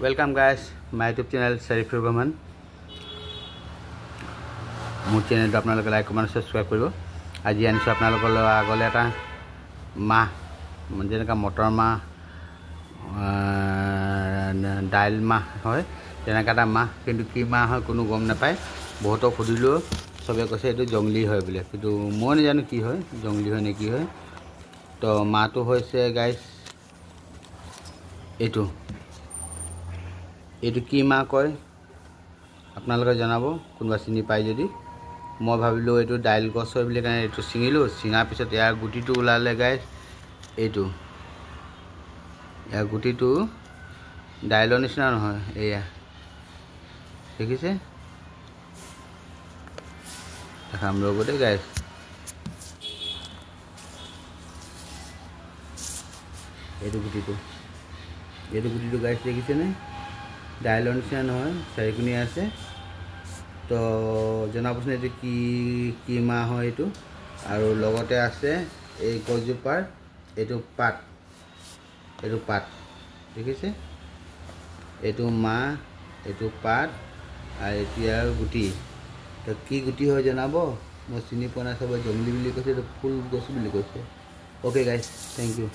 Welcome guys, my YouTube channel Sharif Rahman. মোৰ চেনেলটো আপোনালোকে লাইক কমেণ্ট সাবস্ক্ৰাইব কৰিব। আজি আনিছো আপোনালোকৰ আগলৈ এটা মাহ যেনেকা মটৰ মাহ দাইল মাহ হয় তেনেকা এটা মাহ, কিন্তু কি মাহ হয় কোনো গম নাপায়। বহুতক সুধিলো, সবে কৈছে এইটো জংলী হয় বুলি, কিন্তু মই নাজানো কি হয়, জংলী হয় নে কি হয়। তো মাহটো হৈছে গাইজ এইটো কি মাহ কয় আপোনালোকে জনাব, কোনোবা চিনি পায় যদি। মই ভাবিলোঁ এইটো দাইল গছ হয় বুলি কাৰণে এইটো ছিঙিলোঁ। ছিঙাৰ পিছত ইয়াৰ গুটিটো ওলালে গাইজ। এইটো ইয়াৰ গুটিটো দাইলৰ নিচিনা নহয়, এয়া দেখিছে, দেখাম ৰ'ব দেই গাইজ। এইটো গুটিটো গাইজ দেখিছেনে, দাইলৰ নিচিনা নহয়, চাৰিকোণীয়া আছে। তো জনাবচোন এইটো কি মাহ হয় এইটো। আৰু লগতে আছে এই গছজোপাৰ এইটো পাত দেখিছে, এইটো মাহ, এইটো পাত আৰু এতিয়া গুটি। তো কি গুটি হয় জনাব, মই চিনি পোৱা নাই। চবে জংলী বুলি কৈছে, এইটো ফুল গছ বুলি কৈছে। Okay guys, thank U.